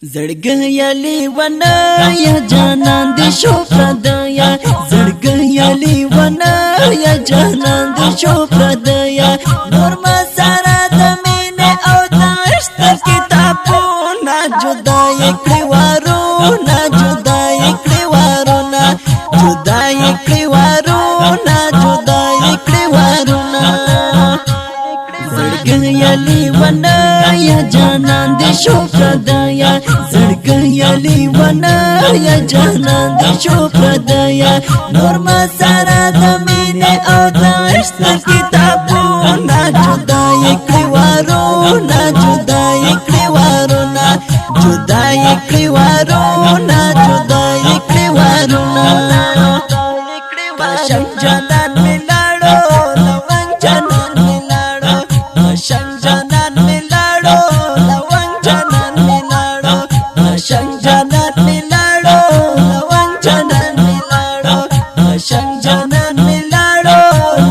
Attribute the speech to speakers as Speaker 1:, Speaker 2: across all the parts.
Speaker 1: زړګیا لیوانا یا جانان دې شو پردیا زړګیا لیوانا یا جانان دې شو پردیا نور ما سره د مینه او د عشق کتابونه جدای کړی وارو نا جدای کړی وارو نا جدای کړی وارو نا جدای کړی وارو نا زړګیا لیوانا یا جانان دې شو پردیا زړګیا لیوانا یا جانان دې شو پردیا نور ما سره د مینه او د عشق کتابونه جدای کړی وارو نا جدای کړی وارو نا جدای کړی وارو نا جدای کړی وارو نا پاشم جانان ملاړو لوان جانان ملاړو پاشم جانان ملاړو لوان جانان ملاړو پاشم جانان ملاړو لوان جانان ملاړو پاشم جانان ملاړو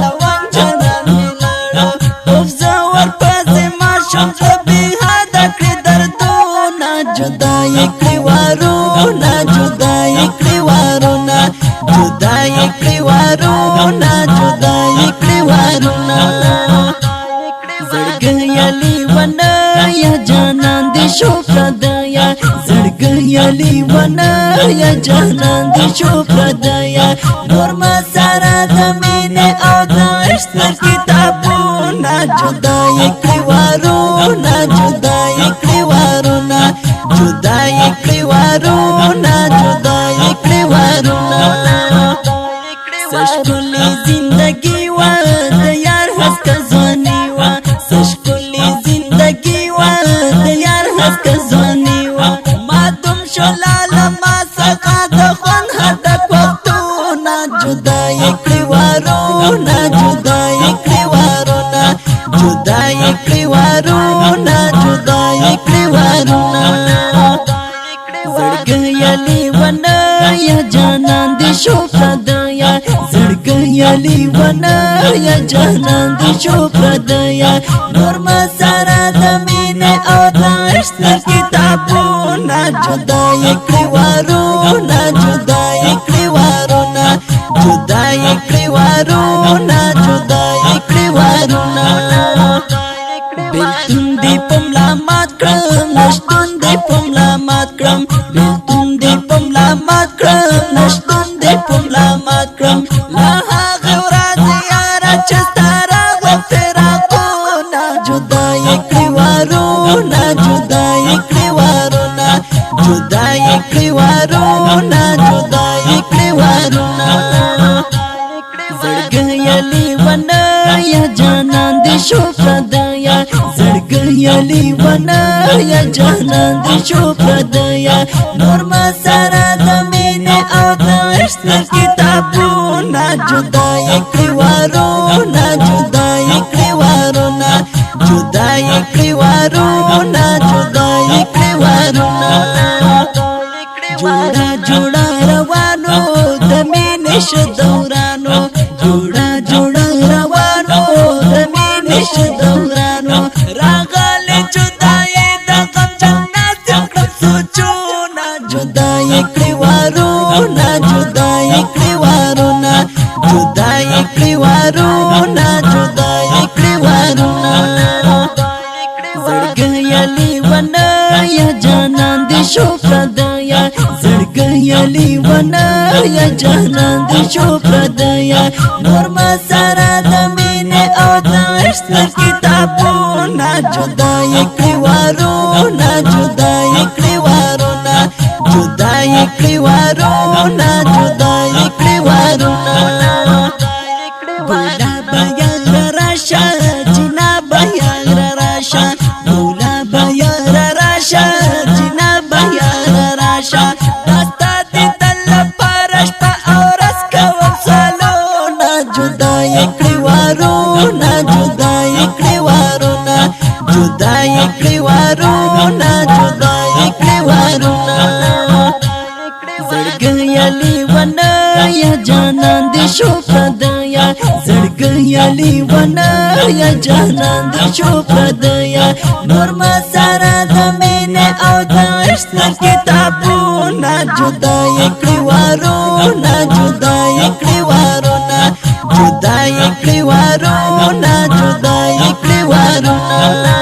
Speaker 1: لوان جانان ملاړو افزور پسې ما شم به هدا کړی دردونه جدای کړی وارو نا جدای کړی وارو نا جدای کړی وارو نا جدای کړی وارو نا زړګیا لیوانا یا جانان دې شو پردیا زړګیا لیوانا یا جانان دې شو پردیا نور ما سره د مینه او د عشق کتابونه جدای کړی وارو نا جدای کړی وارو نا جدای کړی وارو نا جدای کړی وارو نا سشکلی زندگی و د یار هسکه ځواني و سشکلی زندگی و د یار هسکه ځواني و ما تم شلاله ما څخه د خوند هډک وختونه جدای کړی وارو نا جدای کړی وارو نا جدای کړی وارو نا جدای کړی وارو نا زړګیا لیوانا یا جانان دې شو پردیا زړګیا لیوانا یا جانان دې شو پردیا نور ما سره د مینه او د عشق کتابونه جدای کړی وارو نا جدای کړی وارو نا جدای کړی وارو نا جدای کړی وارو نا بیلتون دې پملا مات کړم نشتون دې پملا مات کړم بیلتون دې پملا مات کړم نشتون دې پملا مات کړم لا هغه ورځ یاره چې ستاره و فراقونه جدای کړی وارو نا جدای کړی وارو نا جدای کړی وارو نا جدای کړی وارو نا زړګیا لیوانا یا جانان دې شو پردیا زړګیا لیوانا یا جانان دې شو پردیا نور ما سره د مینه او د عشق کتابونه جدای کړی وارو نا جدای کړی وارو نا جدای کړی وارو نا جدای کړی وارو نا جوړا جوړا روانو د مینې ش دورانو جوړا جوړا روانو د مینې ش دورانو راغله جدای د غم جنت کړم سوچونه جدای کړی وارو نا جدای کړی وارو نا جدای کړی وارو نا جدای کړی وارو نا زړګیا لیوانا یا جانان دې شو پردیا زړګیا لیوانا یا جانان دې شو پردیا نور ما سره د مینه او د عشق کتابونه جدای کړی وارو نا جدای کړی وارو نا جدای کړی وارو نا جدای کړی وارو نا بولا بیان راشه جنا بیان راشه بولا بیان راشه جنا بیان راشه دستا دې تل پرش په اورس کوم سالونه جدای کړی وارو نا جدای کړی وارو نا جدای کړی وارو نا جدای کړی وارو نا زړګیا لیوانا یا جانان دې شو پردیا زړګیا لیوانا یا جانان دې شو پردیا نور ما سره د مینه او د عشق کتابونه جدا کړی وارونه جدا کړی وارونه جدا کړی وارونه جدا کړی وارونه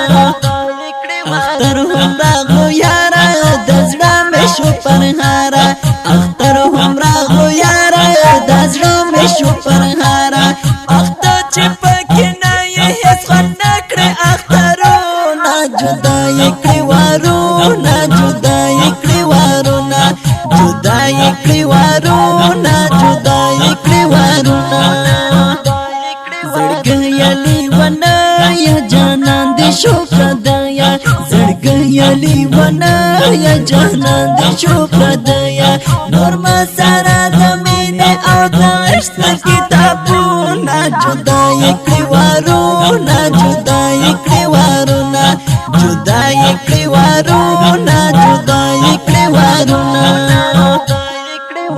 Speaker 1: اختر هم راغلو یارا د زړه مې شو پرهارا اختر هم راغلو یارا د زړه مې شو پرهارا اختر چې پکې نه یې هیڅ خوند نه کړې اخترونه جدا کړی وارونه جدا کړی وارونه جدا کړی وارونه جدا کړی وارونه زړګیا لیونه یا جانان دې شو پردیا زړګیا لیونه یا جانان دې شو پردیا نور ما سره د مینې او د عشق کتابونه جدا کړی وارونه جدا کړی وارونه جدا کړی وارونه جدا کړی وارونه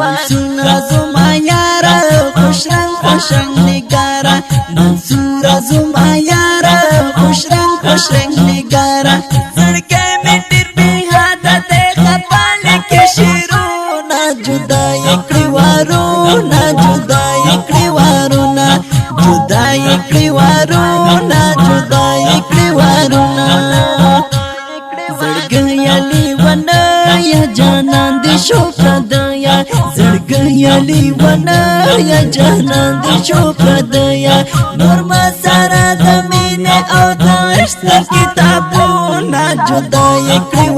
Speaker 1: منصور زما یارا خوش رنگ خوش رنگ نگارا منصور زما یارا خوش رنگ نگارا زړګی مې ډېر بې حده دی خپل کې شعرونه جدا کړی وارونه جدا کړی وارونه جدا کړی وارونه جدا کړی وارونه زړګی لیونه یا جانان دې شو پردیا زړګی لیونه یا جانان دې شو پردیا نور ما سره د مینې او د عشق کتابونه جدا کړی